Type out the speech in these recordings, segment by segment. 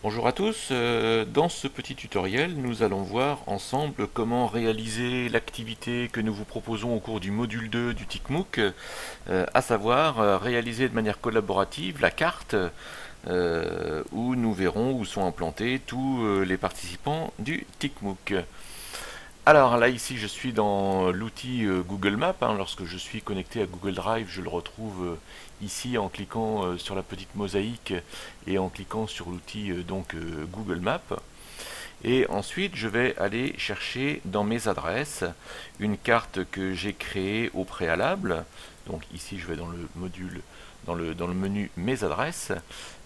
Bonjour à tous, dans ce petit tutoriel nous allons voir ensemble comment réaliser l'activité que nous vous proposons au cours du module 2 du TICMOOC, à savoir réaliser de manière collaborative la carte où nous verrons où sont implantés tous les participants du TICMOOC. Alors là ici je suis dans l'outil Google Maps, hein. Lorsque je suis connecté à Google Drive je le retrouve ici en cliquant sur la petite mosaïque et en cliquant sur l'outil Google Maps. Et ensuite je vais aller chercher dans mes adresses une carte que j'ai créée au préalable. Donc ici je vais dans le module, dans le menu mes adresses,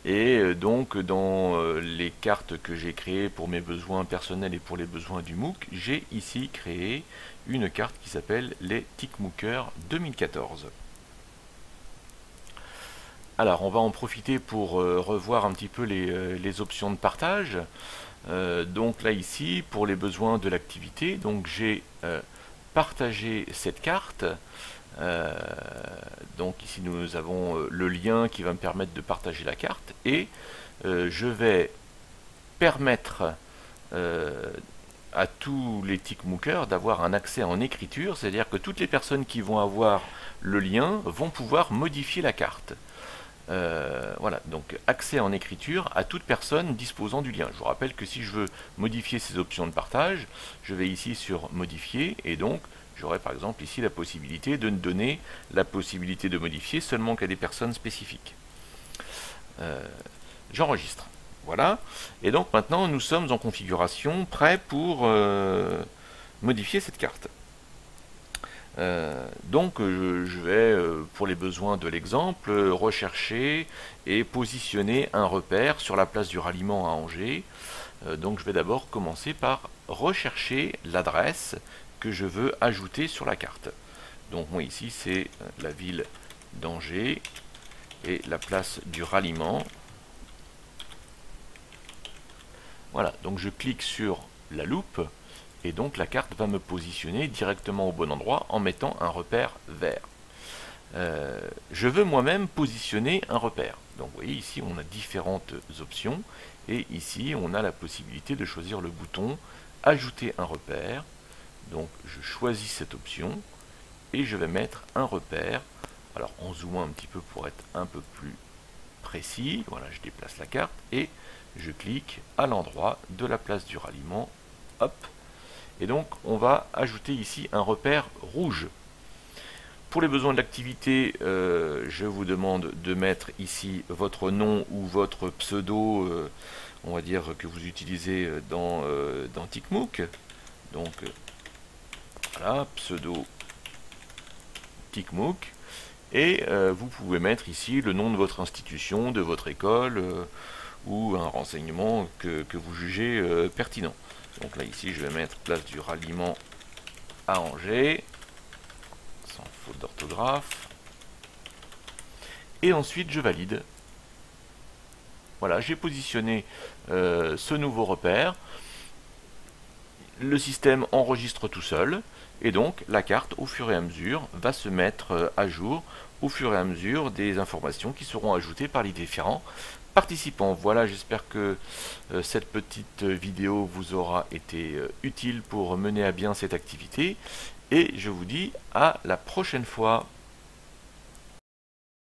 et donc dans les cartes que j'ai créées pour mes besoins personnels et pour les besoins du MOOC, j'ai ici créé une carte qui s'appelle les TICMOOKers 2014. Alors on va en profiter pour revoir un petit peu les options de partage. Donc là ici, pour les besoins de l'activité, donc j'ai partagé cette carte. Euh, donc ici nous avons le lien qui va me permettre de partager la carte, et je vais permettre euh, à tous les TICMOOKers d'avoir un accès en écriture, c'est-à-dire que toutes les personnes qui vont avoir le lien vont pouvoir modifier la carte. Voilà, donc accès en écriture à toute personne disposant du lien. Je vous rappelle que si je veux modifier ces options de partage, je vais ici sur modifier, et donc j'aurai par exemple ici la possibilité de ne donner la possibilité de modifier seulement qu'à des personnes spécifiques. Euh, J'enregistre. Voilà, et donc maintenant nous sommes en configuration, prêts pour modifier cette carte. Je vais, pour les besoins de l'exemple, rechercher et positionner un repère sur la place du ralliement à Angers. Donc je vais d'abord commencer par rechercher l'adresse que je veux ajouter sur la carte. Donc moi ici c'est la ville d'Angers et la place du ralliement. Voilà, donc je clique sur la loupe, et donc la carte va me positionner directement au bon endroit en mettant un repère vert. Je veux moi-même positionner un repère. Donc vous voyez ici on a différentes options, et ici on a la possibilité de choisir le bouton ajouter un repère. Donc je choisis cette option et je vais mettre un repère. Alors en zoomant un petit peu pour être un peu plus précis, voilà, je déplace la carte et je clique à l'endroit de la place du ralliement. Hop. Et donc on va ajouter ici un repère rouge. Pour les besoins de l'activité, je vous demande de mettre ici votre nom ou votre pseudo, on va dire que vous utilisez dans TICMOOC. Donc voilà, pseudo TICMOOC. Et vous pouvez mettre ici le nom de votre institution, de votre école, ou un renseignement que vous jugez pertinent. Donc là ici je vais mettre place du ralliement à Angers, sans faute d'orthographe. Et ensuite je valide. Voilà, j'ai positionné ce nouveau repère. Le système enregistre tout seul, et donc la carte au fur et à mesure va se mettre à jour au fur et à mesure des informations qui seront ajoutées par les différents participants. Voilà, j'espère que cette petite vidéo vous aura été utile pour mener à bien cette activité, et je vous dis à la prochaine fois.